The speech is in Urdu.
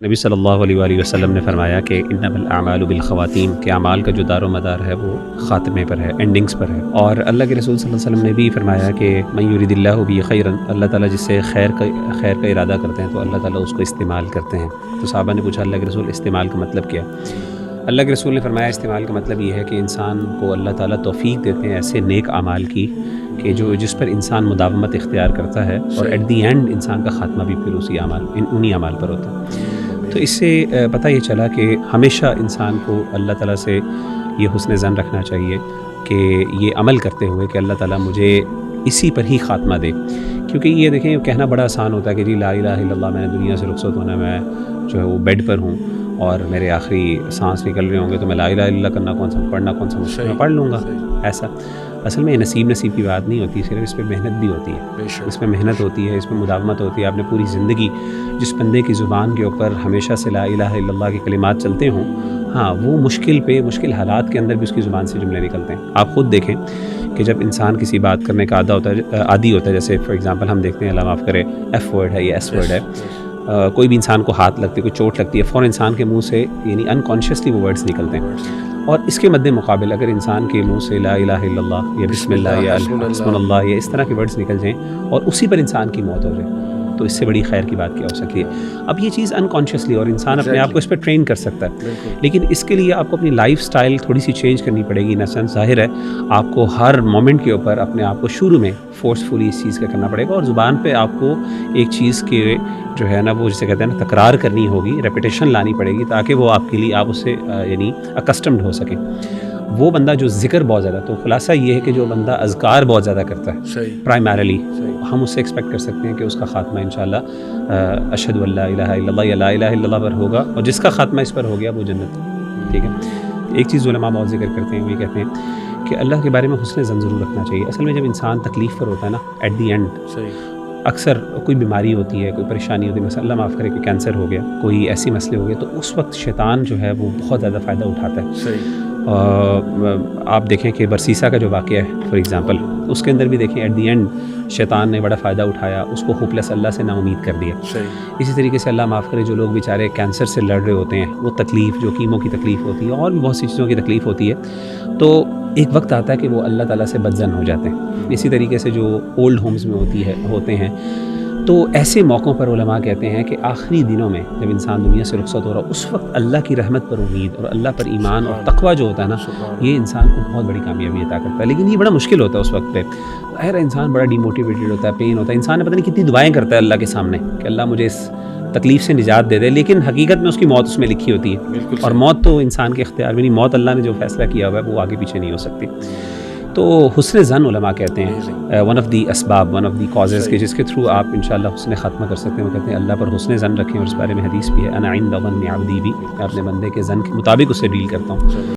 نبی صلی اللہ علیہ وآلہ وسلم نے فرمایا کہ انما الاعمال بالخواتیم، کہ اعمال کا جو دار و مدار ہے وہ خاتمے پر ہے، اینڈنگز پر ہے۔ اور اللہ کے رسول صلی اللہ علیہ وسلم نے بھی فرمایا کہ من یرید اللہ بہ خیرا، اللہ تعالیٰ جس سے خیر کا ارادہ کرتے ہیں تو اللہ تعالیٰ اس کو استعمال کرتے ہیں۔ تو صحابہ نے پوچھا اللہ کے رسول استعمال کا مطلب کیا؟ اللہ کے رسول نے فرمایا استعمال کا مطلب یہ ہے کہ انسان کو اللہ تعالیٰ توفیق دیتے ہیں ایسے نیک اعمال کی کہ جس پر انسان مداومت اختیار کرتا ہے، اور ایٹ دی اینڈ انسان کا خاتمہ بھی پھر انہی اعمال پر ہوتا ہے۔ تو اس سے پتہ یہ چلا کہ ہمیشہ انسان کو اللہ تعالیٰ سے یہ حسن ظن رکھنا چاہیے کہ یہ عمل کرتے ہوئے کہ اللہ تعالیٰ مجھے اسی پر ہی خاتمہ دے۔ کیونکہ یہ دیکھیں کہنا بڑا آسان ہوتا ہے کہ جی لا الہ الا اللہ، میں نے دنیا سے رخصت ہونا، میں جو ہے وہ بیڈ پر ہوں اور میرے آخری سانس نکل رہے ہوں گے تو میں لا الہ الا اللہ کرنا پڑھنا کون سا مشکل، میں پڑھ لوں گا۔ ایسا اصل میں یہ نصیب کی بات نہیں ہوتی، صرف اس پہ محنت بھی ہوتی ہے، اس میں محنت ہوتی ہے، اس میں مداومت ہوتی ہے۔ آپ نے پوری زندگی جس بندے کی زبان کے اوپر ہمیشہ سے لا الہ الا اللہ کے کلمات چلتے ہوں، ہاں وہ مشکل حالات کے اندر بھی اس کی زبان سے جملے نکلتے ہیں۔ آپ خود دیکھیں کہ جب انسان کسی بات کرنے کا عادی ہوتا ہے، جیسے فار ایگزامپل ہم دیکھتے ہیں اللہ معاف کرے ایف ورڈ ہے یا ایس ورڈ ہے، کوئی بھی انسان کو ہاتھ لگتی ہے، کوئی چوٹ لگتی ہے، فوراً انسان کے منہ سے یعنی انکانشیسلی وہ ورڈز نکلتے ہیں۔ اور اس کے مد مقابل اگر انسان کے منہ سے لا الہ الا اللہ یا بسم اللہ یا حسبنا اللہ یا اس طرح کے ورڈز نکل جائیں اور اسی پر انسان کی موت ہو جائے، تو اس سے بڑی خیر کی بات کیا ہو سکتی ہے؟ اب یہ چیز انکانشیسلی اور انسان اپنے آپ کو اس پہ ٹرین کر سکتا ہے، لیکن اس کے لیے آپ کو اپنی لائف سٹائل تھوڑی سی چینج کرنی پڑے گی۔ سینس ظاہر ہے آپ کو ہر مومنٹ کے اوپر اپنے آپ کو شروع میں فورسفلی اس چیز کا کرنا پڑے گا، اور زبان پہ آپ کو ایک چیز کے جو ہے نا وہ جسے کہتے ہیں نا تکرار کرنی ہوگی، ریپیٹیشن لانی پڑے گی تاکہ وہ آپ کے لیے آپ اس سے یعنی اکسٹمڈ ہو سکیں۔ وہ بندہ جو ذکر بہت زیادہ، تو خلاصہ یہ ہے کہ جو بندہ اذکار بہت زیادہ کرتا ہے پرائمرلی، ہم اس سے ایکسپیکٹ کر سکتے ہیں کہ اس کا خاتمہ انشاءاللہ اشہد ان لا الہ الا اللہ یا لا الہ الا اللہ پر ہوگا، اور جس کا خاتمہ اس پر ہو گیا وہ جنت۔ ٹھیک ہے، ایک چیز علماء بہت ذکر کرتے ہیں، وہ یہ کہتے ہیں کہ اللہ کے بارے میں حسن ظن ضرور رکھنا چاہیے۔ اصل میں جب انسان تکلیف پر ہوتا ہے نا، ایٹ دی اینڈ اکثر کوئی بیماری ہوتی ہے، کوئی پریشانی ہوتی ہے، مثلا اللہ معاف کرے کہ کینسر ہو گیا، کوئی ایسی مسئلے ہو گئے، تو اس وقت شیطان جو ہے وہ بہت زیادہ فائدہ اٹھاتا ہے۔ آپ دیکھیں کہ برسیسہ کا جو واقعہ ہے فار ایگزامپل، اس کے اندر بھی دیکھیں ایٹ دی اینڈ شیطان نے بڑا فائدہ اٹھایا، اس کو ہوپلیس اللہ سے نا امید کر دیا۔ اسی طریقے سے اللہ معاف کرے جو لوگ بیچارے کینسر سے لڑ رہے ہوتے ہیں، وہ تکلیف جو کیمو کی تکلیف ہوتی ہے اور بھی بہت سی چیزوں کی تکلیف ہوتی ہے، تو ایک وقت آتا ہے کہ وہ اللہ تعالیٰ سے بدظن ہو جاتے ہیں۔ اسی طریقے سے جو اولڈ ہومز میں ہوتے ہیں، تو ایسے موقعوں پر علماء کہتے ہیں کہ آخری دنوں میں جب انسان دنیا سے رخصت ہو رہا ہے، اس وقت اللہ کی رحمت پر امید اور اللہ پر ایمان اور تقویٰ جو ہوتا ہے نا، یہ انسان کو بہت بڑی کامیابی عطا کرتا ہے۔ لیکن یہ بڑا مشکل ہوتا ہے اس وقت پہ، ظاہر انسان بڑا ڈی موٹیویٹڈ ہوتا ہے، پین ہوتا ہے، انسان نے پتہ نہیں کتنی دعائیں کرتا ہے اللہ کے سامنے کہ اللہ مجھے اس تکلیف سے نجات دے دے، لیکن حقیقت میں اس کی موت اس میں لکھی ہوتی ہے، اور موت تو انسان کے اختیار میں نہیں، موت اللہ نے جو فیصلہ کیا ہوا ہے وہ آگے پیچھے نہیں ہو سکتی۔ تو حسن ظن علماء کہتے ہیں ون آف دی اسباب، ون آف دی کازز کہ جس کے تھرو آپ انشاءاللہ حسن خاتمہ کر سکتے ہیں، وہ کہتے ہیں اللہ پر حسن ظن رکھیں، اور اس بارے میں حدیث بھی ہے انا عند ظن عبدی بھی، میں اپنے بندے کے ظن کے مطابق اس سے ڈیل کرتا ہوں۔